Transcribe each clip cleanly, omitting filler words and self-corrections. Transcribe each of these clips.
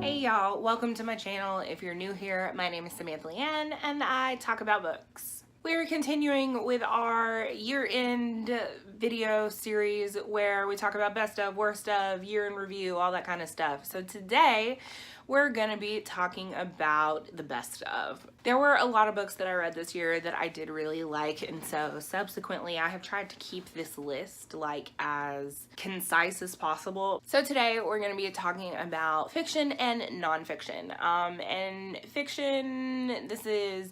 Hey y'all, welcome to my channel. If you're new here, my name is Samantha Leighanne and I talk about books. We're continuing with our year-end video series where we talk about best of, worst of, year in review, all that kind of stuff. So today we're gonna be talking about the best of. There were a lot of books that I read this year that I did really like, and so subsequently I have tried to keep this list like as concise as possible. So today we're gonna be talking about fiction and nonfiction. And fiction, this is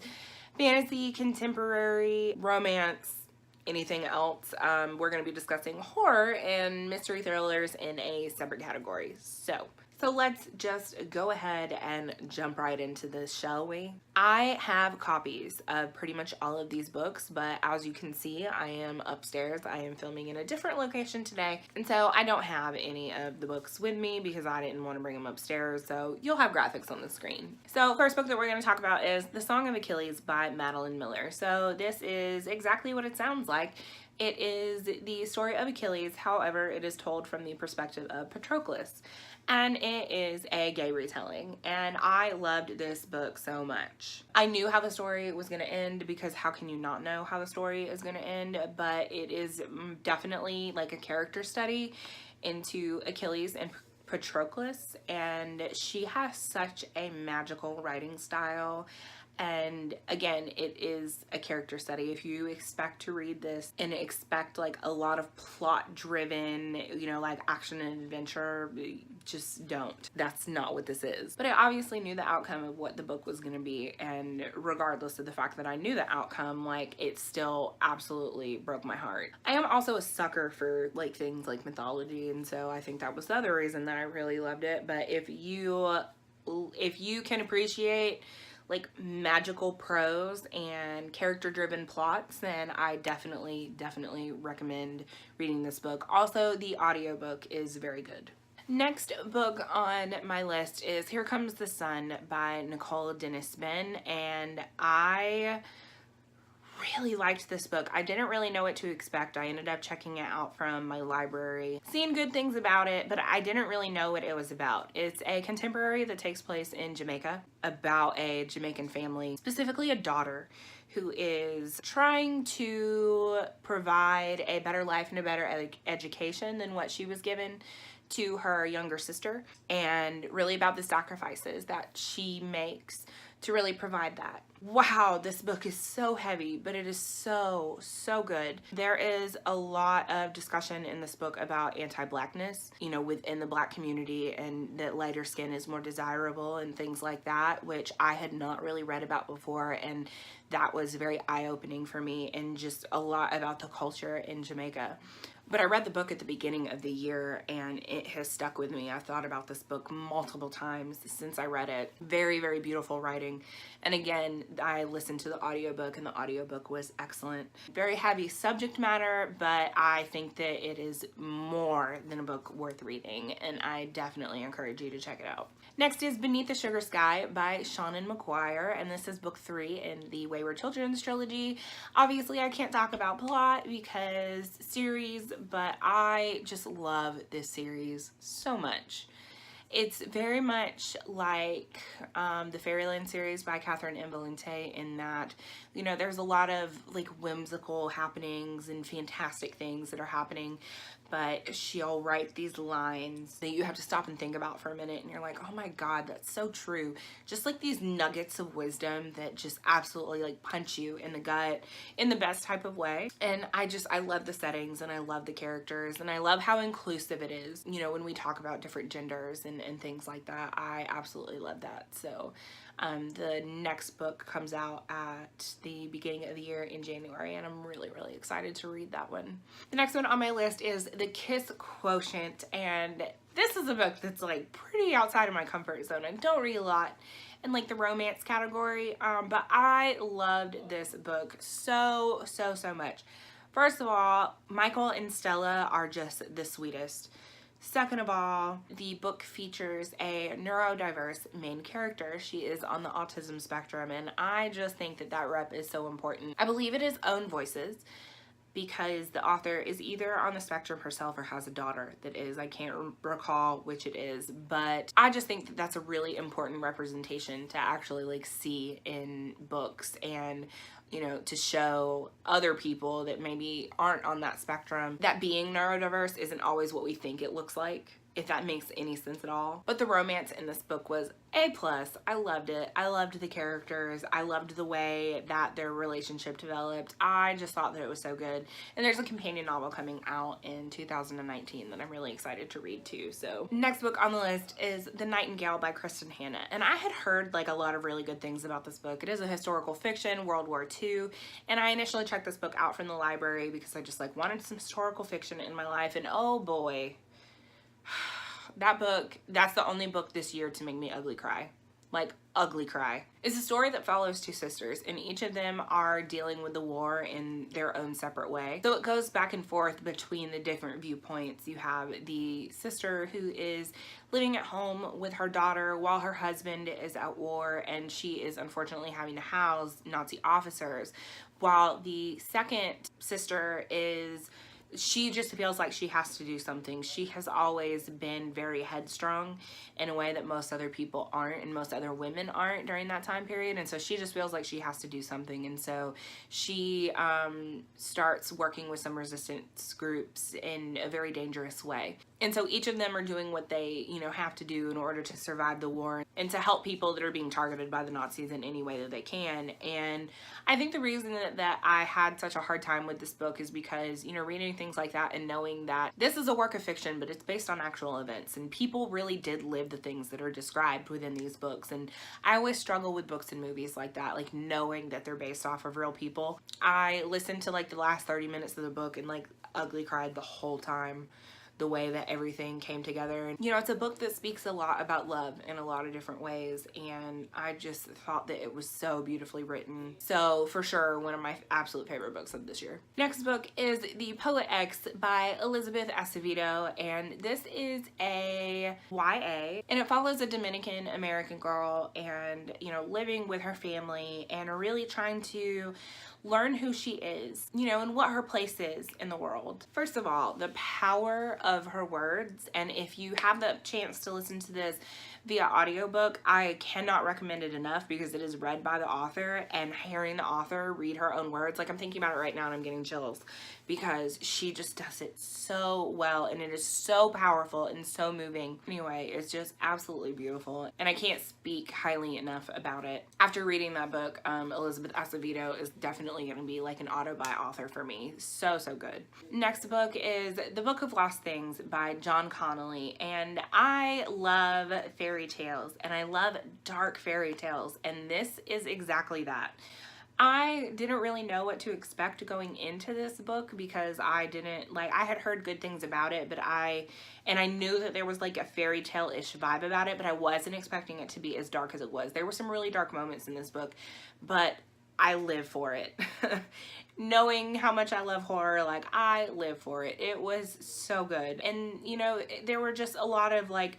fantasy, contemporary, romance, anything else. We're going to be discussing horror and mystery thrillers in a separate category. So let's just go ahead and jump right into this, shall we? I have copies of pretty much all of these books, but as you can see, I am upstairs. I am filming in a different location today, and so I don't have any of the books with me because I didn't want to bring them upstairs, so you'll have graphics on the screen. So first book that we're going to talk about is The Song of Achilles by Madeline Miller. So this is exactly what it sounds like. It is the story of Achilles, however, it is told from the perspective of Patroclus. And it is a gay retelling, and I loved this book so much. I knew how the story was going to end because how can you not know how the story is going to end, but it is definitely like a character study into Achilles and Patroclus, and she has such a magical writing style. And again, it is a character study. If you expect to read this and expect like a lot of plot driven, like action and adventure, just don't. That's not what this is. But I obviously knew the outcome of what the book was going to be, and regardless of the fact that I knew the outcome, like it still absolutely broke my heart. I am also a sucker for like things like mythology, and so I think that was the other reason that I really loved it. But if you can appreciate like magical prose and character driven plots, then I definitely recommend reading this book. Also, the audiobook is very good. Next book on my list is Here Comes the Sun by Nicole Dennis Benn, and I really liked this book. I didn't really know what to expect. I ended up checking it out from my library, seeing good things about it, but I didn't really know what it was about. It's a contemporary that takes place in Jamaica about a Jamaican family, specifically a daughter who is trying to provide a better life and a better education than what she was given to her younger sister, and really about the sacrifices that she makes to really provide that. Wow, this book is so heavy, but it is so good. There is a lot of discussion in this book about anti-blackness, within the black community, and that lighter skin is more desirable and things like that, which I had not really read about before, and that was very eye-opening for me, and just a lot about the culture in Jamaica. But I read the book at the beginning of the year and it has stuck with me. I've thought about this book multiple times since I read it. Very beautiful writing. And again, I listened to the audiobook and the audiobook was excellent. Very heavy subject matter, but I think that it is more than a book worth reading, and I definitely encourage you to check it out. Next is Beneath the Sugar Sky by Seanan McGuire, and this is book 3 in the Wayward Children's trilogy. Obviously, I can't talk about plot because series, but I just love this series so much. It's very much like the Fairyland series by Catherine M. Valente in that, there's a lot of like whimsical happenings and fantastic things that are happening, but she'll write these lines that you have to stop and think about for a minute, and you're like, oh my god, that's so true. Just like these nuggets of wisdom that just absolutely like punch you in the gut in the best type of way. And I love the settings, and I love the characters, and I love how inclusive it is, when we talk about different genders and things like that. I absolutely love that. So the next book comes out at the beginning of the year in January, and I'm really excited to read that one. The next one on my list is The Kiss Quotient, and this is a book that's like pretty outside of my comfort zone. I don't read a lot in like the romance category, but I loved this book so much. First of all, Michael and Stella are just the sweetest. Second of all, the book features a neurodiverse main character. She is on the autism spectrum, and I just think that that rep is so important. I believe it is Own Voices, because the author is either on the spectrum herself or has a daughter that is. I can't recall which it is, but I just think that that's a really important representation to actually like see in books, and you know, to show other people that maybe aren't on that spectrum that being neurodiverse isn't always what we think it looks like, if that makes any sense at all. But the romance in this book was A+. I loved it. I loved the characters. I loved the way that their relationship developed. I just thought that it was so good. And there's a companion novel coming out in 2019 that I'm really excited to read too. So next book on the list is The Nightingale by Kristen Hanna. And I had heard like a lot of really good things about this book. It is a historical fiction, World War II. And I initially checked this book out from the library because I just like wanted some historical fiction in my life. And oh boy, that book, that's the only book this year to make me ugly cry. Like, ugly cry. It's a story that follows two sisters, and each of them are dealing with the war in their own separate way. So it goes back and forth between the different viewpoints. You have the sister who is living at home with her daughter while her husband is at war, and she is unfortunately having to house Nazi officers, while the second sister is, she just feels like she has to do something. She has always been very headstrong in a way that most other people aren't, and most other women aren't during that time period. And so she just feels like she has to do something. And so she starts working with some resistance groups in a very dangerous way. And so each of them are doing what they, you know, have to do in order to survive the war and to help people that are being targeted by the Nazis in any way that they can. And I think the reason that I had such a hard time with this book is because, you know, reading things like that and knowing that this is a work of fiction, but it's based on actual events, and people really did live the things that are described within these books. And I always struggle with books and movies like that, like knowing that they're based off of real people. I listened to like the last 30 minutes of the book and like ugly cried the whole time, the way that everything came together. And you know, it's a book that speaks a lot about love in a lot of different ways, and I just thought that it was so beautifully written. So for sure, one of my absolute favorite books of this year. Next book is The Poet X by Elizabeth Acevedo, and this is a YA, and it follows a Dominican American girl and, you know, living with her family and really trying to learn who she is, you know, and what her place is in the world. First of all, the power of her words, and if you have the chance to listen to this via audiobook, I cannot recommend it enough because it is read by the author, and hearing the author read her own words, like I'm thinking about it right now and I'm getting chills because she just does it so well, and it is so powerful and so moving. Anyway, it's just absolutely beautiful, and I can't speak highly enough about it. After reading that book, Elizabeth Acevedo is definitely going to be like an auto-buy author for me. So good. Next book is The Book of Lost Things by John Connolly, and I love fairy tales, and I love dark fairy tales, and this is exactly that. I didn't really know what to expect going into this book because I had heard good things about it, but I knew that there was like a fairy tale-ish vibe about it, but I wasn't expecting it to be as dark as it was. There were some really dark moments in this book, but I live for it. Knowing how much I love horror, like I live for it. It was so good. And you know, there were just a lot of like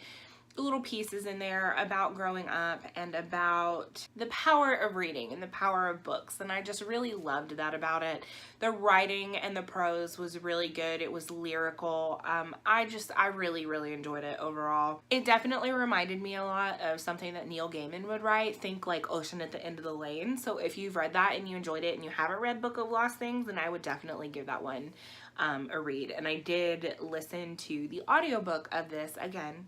little pieces in there about growing up and about the power of reading and the power of books, and I just really loved that about it. The writing and the prose was really good. It was lyrical. I really enjoyed it overall. It definitely reminded me a lot of something that Neil Gaiman would write. Think like Ocean at the End of the Lane. So if you've read that and you enjoyed it and you haven't read Book of Lost Things, then I would definitely give that one a read. And I did listen to the audiobook of this again.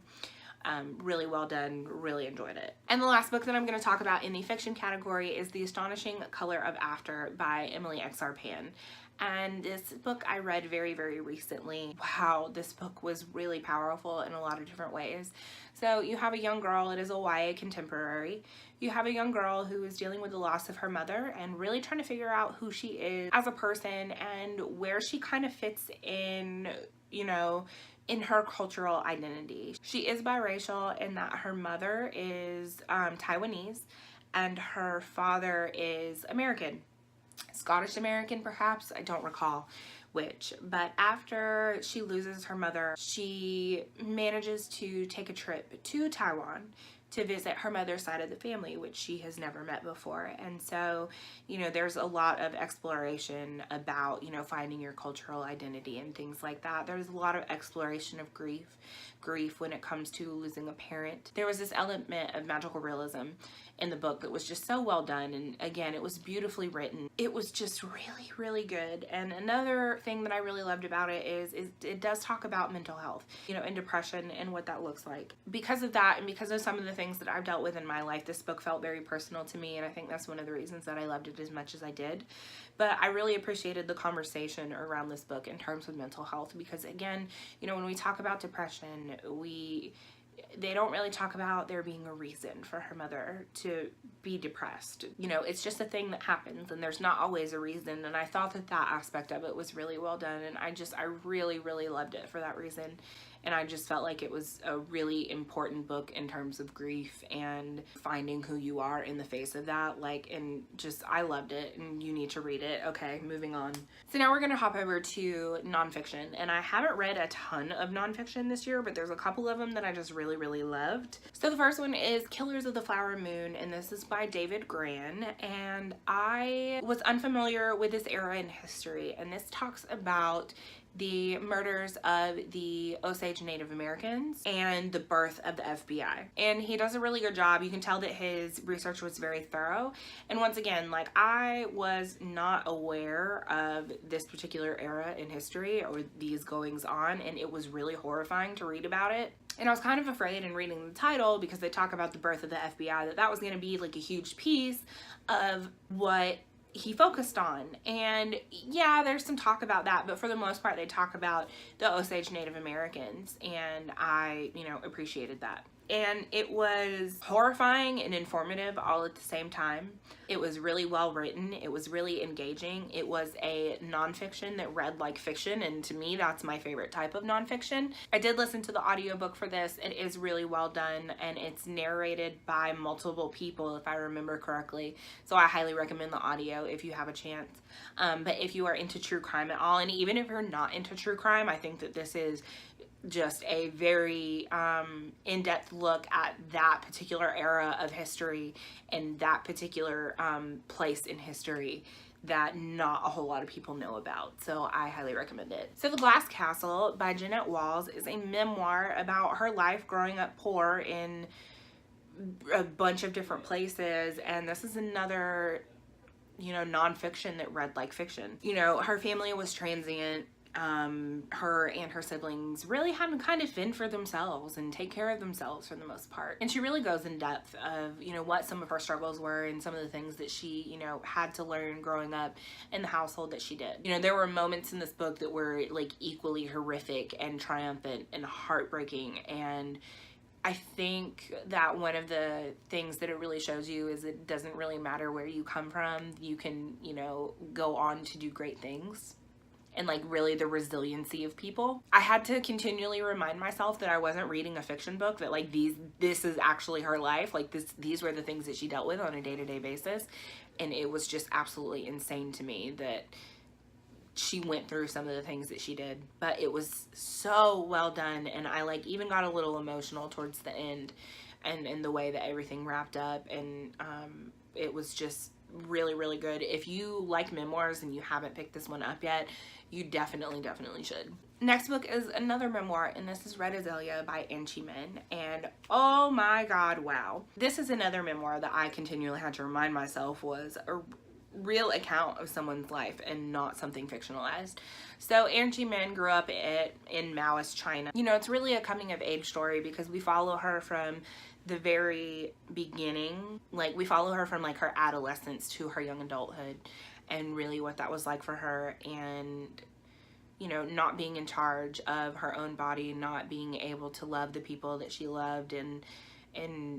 Really well done, really enjoyed it. And the last book that I'm going to talk about in the fiction category is The Astonishing Color of After by Emily X.R. Pan. And this book I read very recently. Wow, this book was really powerful in a lot of different ways. So you have a young girl, it is a YA contemporary. You have a young girl who is dealing with the loss of her mother and really trying to figure out who she is as a person and where she kind of fits in, you know, in her cultural identity. She is biracial in that her mother is Taiwanese and her father is American. Scottish American perhaps, I don't recall which. But after she loses her mother, she manages to take a trip to Taiwan to visit her mother's side of the family, which she has never met before. And so, you know, there's a lot of exploration about, you know, finding your cultural identity and things like that. There's a lot of exploration of grief when it comes to losing a parent. There was this element of magical realism in the book that was just so well done, and again, it was beautifully written. It was just really, really good. And another thing that I really loved about it is it does talk about mental health, you know, and depression and what that looks like. Because of that, and because of some of the things that I've dealt with in my life, this book felt very personal to me, and I think that's one of the reasons that I loved it as much as I did. But I really appreciated the conversation around this book in terms of mental health, because again, you know, when we talk about depression, they don't really talk about there being a reason for her mother to be depressed. You know, it's just a thing that happens, and there's not always a reason. And I thought that aspect of it was really well done, and I really, really loved it for that reason. And I just felt like it was a really important book in terms of grief and finding who you are in the face of that. And just, I loved it, and you need to read it. Okay, moving on. So now we're gonna hop over to nonfiction. And I haven't read a ton of nonfiction this year, but there's a couple of them that I just really, really loved. So the first one is Killers of the Flower Moon, and this is by David Grann. And I was unfamiliar with this era in history, and this talks about the murders of the Osage Native Americans and the birth of the FBI. And he does a really good job. You can tell that his research was very thorough. And once again, like, I was not aware of this particular era in history or these goings on, and it was really horrifying to read about it. And I was kind of afraid in reading the title, because they talk about the birth of the FBI, that was going to be like a huge piece of what he focused on. And yeah, there's some talk about that, but for the most part they talk about the Osage Native Americans, and I, you know, appreciated that. And it was horrifying and informative all at the same time. It was really well written. It was really engaging. It was a nonfiction that read like fiction, and to me, that's my favorite type of nonfiction. I did listen to the audiobook for this. It is really well done, and it's narrated by multiple people, if I remember correctly. So I highly recommend the audio if you have a chance. But if you are into true crime at all, and even if you're not into true crime, I think that this is just a very in-depth look at that particular era of history and that particular place in history that not a whole lot of people know about. So I highly recommend it. So The Glass Castle by Jeanette Walls is a memoir about her life growing up poor in a bunch of different places, and this is another, you know, nonfiction that read like fiction. You know, her family was transient. Her and her siblings really had to kind of fend for themselves and take care of themselves for the most part. And she really goes in depth of, you know, what some of her struggles were and some of the things that she, you know, had to learn growing up in the household that she did. You know, there were moments in this book that were like equally horrific and triumphant and heartbreaking, and I think that one of the things that it really shows you is it doesn't really matter where you come from. You can, you know, go on to do great things. And like really the resiliency of people. I had to continually remind myself that I wasn't reading a fiction book, that like this is actually her life. Like these were the things that she dealt with on a day-to-day basis. And it was just absolutely insane to me that she went through some of the things that she did. But it was so well done, and I like even got a little emotional towards the end and the way that everything wrapped up. And it was just really, really good. If you like memoirs and you haven't picked this one up yet, you definitely should. Next book is another memoir, and this is As Elia by Anchi Min, and oh my god, wow. This is another memoir that I continually had to remind myself was a real account of someone's life and not something fictionalized. So Anchi Min grew up in Maoist China. You know, it's really a coming of age story because we follow her from the very beginning. Like, we follow her from like her adolescence to her young adulthood, and really what that was like for her, and you know, not being in charge of her own body, not being able to love the people that she loved, and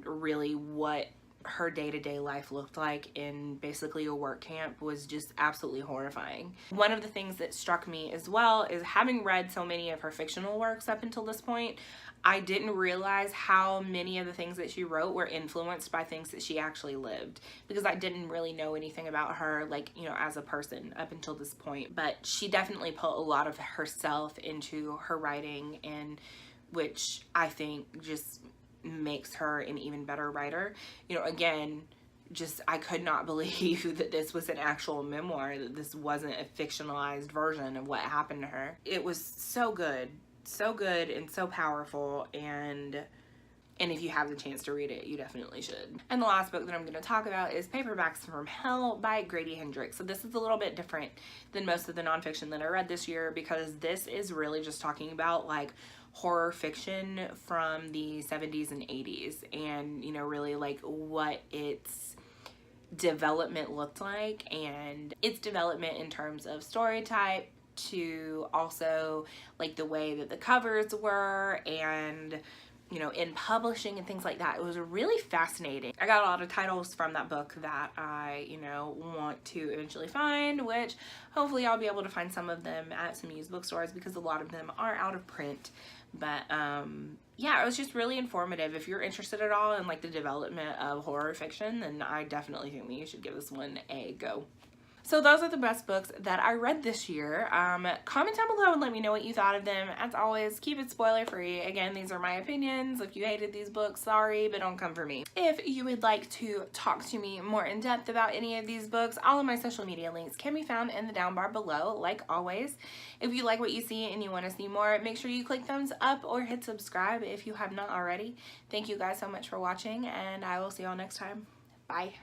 really what her day-to-day life looked like in basically a work camp was just absolutely horrifying. One of the things that struck me as well is, having read so many of her fictional works up until this point, I didn't realize how many of the things that she wrote were influenced by things that she actually lived, because I didn't really know anything about her, like, you know, as a person up until this point. But she definitely put a lot of herself into her writing, and which I think just makes her an even better writer. You know, again, just I could not believe that this was an actual memoir, that this wasn't a fictionalized version of what happened to her. It was so good and so powerful, and if you have the chance to read it, you definitely should. And the last book that I'm going to talk about is Paperbacks from Hell by Grady Hendrix. So this is a little bit different than most of the nonfiction that I read this year, because this is really just talking about like horror fiction from the 70s and 80s, and you know, really like what its development looked like, and its development in terms of story type, to also like the way that the covers were, and you know, in publishing and things like that. It was really fascinating. I got a lot of titles from that book that I, you know, want to eventually find, which hopefully I'll be able to find some of them at some used bookstores, because a lot of them are out of print. But yeah, it was just really informative. If you're interested at all in like the development of horror fiction, then I definitely think that you should give this one a go. So those are the best books that I read this year. Comment down below and let me know what you thought of them. As always, keep it spoiler free. Again, these are my opinions. If you hated these books, sorry, but don't come for me. If you would like to talk to me more in depth about any of these books, all of my social media links can be found in the down bar below, like always. If you like what you see and you want to see more, make sure you click thumbs up or hit subscribe if you have not already. Thank you guys so much for watching, and I will see y'all next time. Bye.